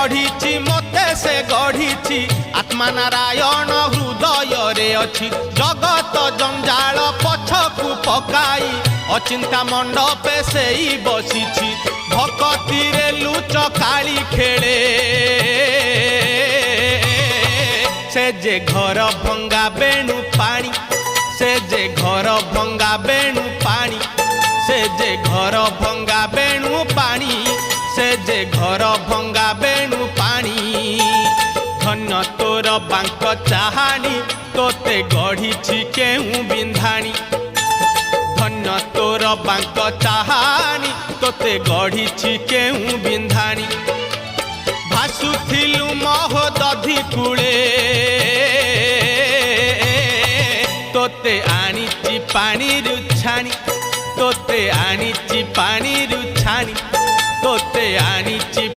गढ़ी मते से गढ़ी आत्मा नारायण हृदय रे अछि जगत जंजाल पछकु पकाई अचिंता मंडपे से बसी भक्ति रे लुच काली खेले से जे घर भंगा बेणु पानी से जे घर भंगा बेणु पानी से जे घर भंगा बेणु पानी से जे घर भंगा बेणु पानी धन्य तोर बांक चाहानी तोते गढ़ी केहू बिंधाणी धन्य तोर बांक चाहानी तोते गढ़ी केहू बिंधाणी भासुथिलु महोदधि कूले तोते आनीची पानी रुछाणी तोते आनीची पानी रुछाणी तोते आनीची